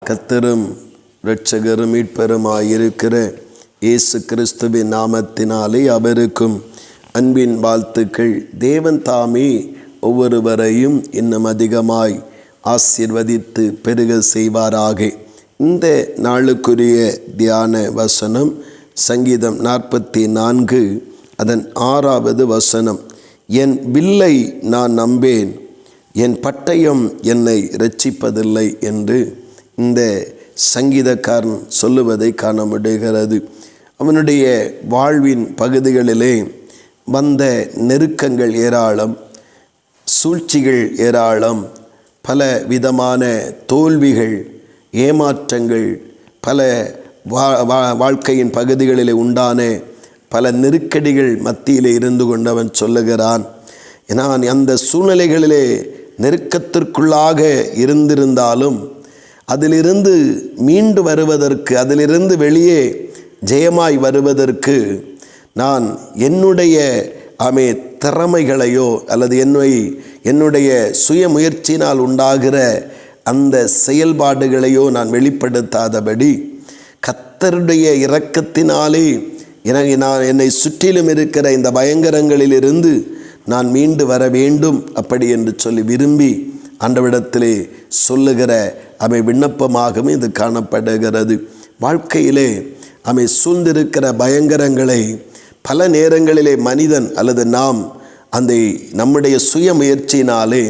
கர்த்தரும் இரட்சகரும் மீட்பருமாயிருக்கிற இயேசு கிறிஸ்துவின் நாமத்தினாலே அவருக்கும் அன்பின் வாழ்த்துக்கள். தேவன் தாமே ஒவ்வொருவரையும் இன்னும் அதிகமாய் ஆசீர்வதித்து பெருக செய்வாராக. இந்த நாளுக்குரிய தியான வசனம் சங்கீதம் 44 அதன் 6வது வசனம். என் வில்லை நான் நம்பேன், என் பட்டயம் என்னை இரட்சிப்பதில்லை என்று இந்த சங்கீதக்காரன் சொல்லுவதை காண முடிகிறது. அவனுடைய வாழ்வின் பகுதிகளிலே வந்த நெருக்கங்கள் ஏராளம், சூழ்ச்சிகள் ஏராளம், பல விதமான தோல்விகள், ஏமாற்றங்கள், பல வாழ்க்கையின் பகுதிகளிலே உண்டான பல நெருக்கடிகள் மத்தியிலே இருந்து கொண்டவன் சொல்லுகிறான், நான் அந்த சூழ்நிலைகளிலே நெருக்கத்திற்குள்ளாக இருந்திருந்தாலும் அதிலிருந்து மீண்டு வருவதற்கு, அதிலிருந்து வெளியே ஜெயமாய் வருவதற்கு நான் என்னுடைய திறமைகளையோ அல்லது என்னுடைய சுய முயற்சியினால் உண்டாகிற அந்த செயல்பாடுகளையோ நான் வெளிப்படுத்தாதபடி கர்த்தருடைய இரக்கத்தினாலே என்னை சுற்றிலும் இருக்கிற இந்த பயங்கரங்களிலிருந்து நான் மீண்டு வர வேண்டும் அப்படி என்று சொல்லி விரும்பி ஆண்டவரிடத்திலே சொல்லுகிற விண்ணப்பமாகவும் இது காணப்படுகிறது. வாழ்க்கையிலே சூழ்ந்திருக்கிற பயங்கரங்களை பல நேரங்களிலே மனிதன் அல்லது நாம் அந்த நம்முடைய சுய முயற்சியினாலே,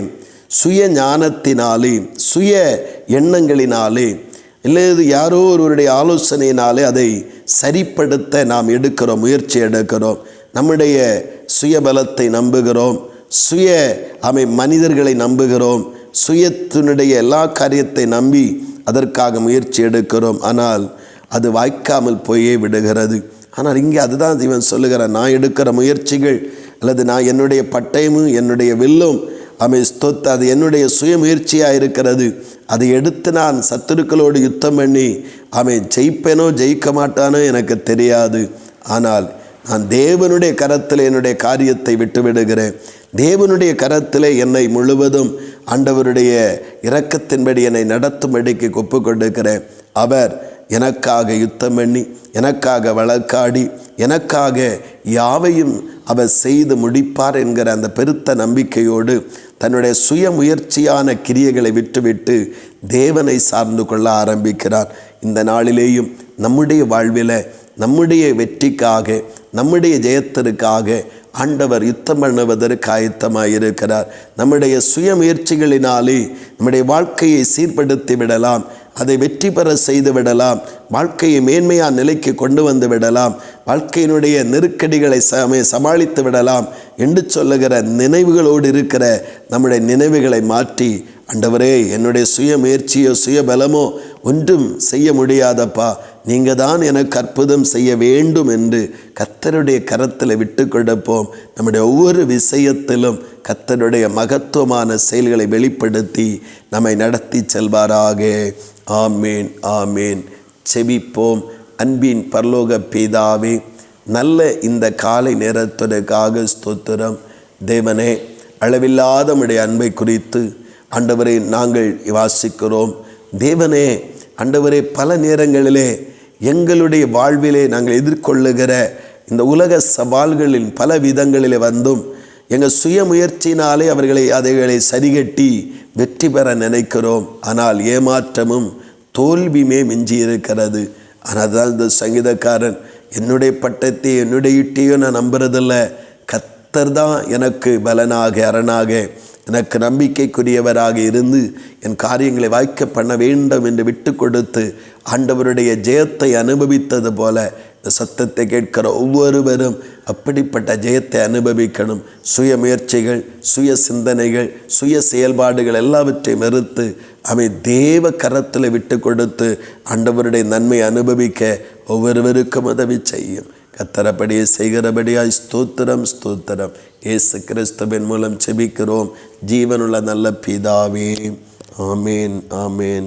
சுய ஞானத்தினாலே, சுய எண்ணங்களினாலே, இல்லது யாரோ ஒருவருடைய ஆலோசனையினாலே அதை சரிப்படுத்த நாம் எடுக்கிறோம், முயற்சி எடுக்கிறோம். நம்முடைய சுய பலத்தை நம்புகிறோம், சுய மனிதர்களை நம்புகிறோம், சுயத்தினுடைய எல்லா காரியத்தை நம்பி அதற்காக முயற்சி எடுக்கிறோம். ஆனால் அது வாய்க்காமல் போயே விடுகிறது. ஆனால் இங்கே அதுதான் இவன் சொல்லுகிறான், நான் எடுக்கிற முயற்சிகள் அல்லது நான் என்னுடைய பட்டயமும் என்னுடைய வில்லும் ஸ்தோத்த அது என்னுடைய சுய முயற்சியாக இருக்கிறது. அதை எடுத்து நான் சத்துருக்களோடு யுத்தம் பண்ணி ஜெயிப்பேனோ ஜெயிக்க மாட்டானோ எனக்கு தெரியாது. ஆனால் நான் தேவனுடைய கரத்தில் என்னுடைய காரியத்தை விட்டு விடுகிறேன். தேவனுடைய கரத்தில் என்னை முழுவதும் ஆண்டவருடைய இரக்கத்தின்படி என்னை நடத்தும்படிக்கு ஒப்பு கொடுக்கிறேன். அவர் எனக்காக யுத்தம் பண்ணி, எனக்காக வழக்காடி, எனக்காக யாவையும் அவர் செய்து முடிப்பார் என்கிற அந்த பெருத்த நம்பிக்கையோடு தன்னுடைய சுய முயற்சியான கிரியைகளை விட்டுவிட்டு தேவனை சார்ந்து கொள்ள ஆரம்பிக்கிறார். இந்த நாளிலேயும் நம்முடைய வாழ்வில் நம்முடைய வெற்றிக்காக, நம்முடைய ஜெயத்திற்காக ஆண்டவர் யுத்தம் பண்ணுவதற்கு ஆயத்தமாக இருக்கிறார். நம்முடைய சுய முயற்சிகளினாலே நம்முடைய வாழ்க்கையை சீர்படுத்தி விடலாம், அதை வெற்றி பெற செய்து விடலாம், வாழ்க்கையை மேன்மையான நிலைக்கு கொண்டு வந்து விடலாம், வாழ்க்கையினுடைய நெருக்கடிகளை சமாளித்து விடலாம் என்று சொல்லுகிற நினைவுகளோடு இருக்கிற நம்முடைய நினைவுகளை மாற்றி, ஆண்டவரே என்னுடைய சுய முயற்சியோ சுய பலமோ ஒன்றும் செய்ய முடியாதப்பா, நீங்கள் தான் எனக்கு அற்புதம் செய்ய வேண்டும் என்று கர்த்தருடைய கரத்தில் விட்டு கொடுப்போம். நம்முடைய ஒவ்வொரு விஷயத்திலும் கர்த்தருடைய மகத்துவமான செயல்களை வெளிப்படுத்தி நம்மை நடத்தி செல்வாராக. ஆமேன், ஆமேன். செபிப்போம். அன்பின் பரலோக பிதாவே, நல்ல இந்த காலை நேரத்திற்காக ஸ்தோத்திரம். தேவனே, அளவில்லாத நம்முடைய அன்பை குறித்து ஆண்டவரை நாங்கள் வாசிக்கிறோம். தேவனே, ஆண்டவரே, பல நேரங்களிலே எங்களுடைய வாழ்விலே நாங்கள் எதிர்கொள்ளுகிற இந்த உலக சவால்களின் பல விதங்களிலே வந்தும் எங்கள் சுய முயற்சியினாலே அதைகளை சரிகட்டி வெற்றி பெற நினைக்கிறோம். ஆனால் ஏமாற்றமும் தோல்வியுமே மிஞ்சி இருக்கிறது. ஆனால் தான் இந்த சங்கீதக்காரன், என்னுடைய பட்டத்தை என்னுடைய ஈட்டியோ நான் நம்புறதில்ல, கர்த்தர் தான் எனக்கு பலனாக, அரணாக, எனக்கு நம்பிக்கைக்குரியவராக இருந்து என் காரியங்களை வாய்க்க பண்ண வேண்டும் என்று விட்டு கொடுத்து ஆண்டவருடைய ஜெயத்தை அனுபவித்தது போல இந்த சத்தத்தை கேட்கிற ஒவ்வொருவரும் அப்படிப்பட்ட ஜெயத்தை அனுபவிக்கணும். சுய முயற்சிகள், சுய சிந்தனைகள், சுய செயல்பாடுகள் எல்லாவற்றையும் வெறுத்து தேவ கரத்தில் விட்டு கொடுத்து ஆண்டவருடைய நன்மை அனுபவிக்க ஒவ்வொருவருக்கும் உதவி செய்யும். கர்த்தரப்படியே செய்கிறபடியாய் ஸ்தோத்திரம், ஸ்தோத்திரம். இயேசு கிறிஸ்துவின் மூலம் செபிக்கிறோம் ஜீவனுள்ள நல்ல பிதாவே. ஆமேன், ஆமேன்.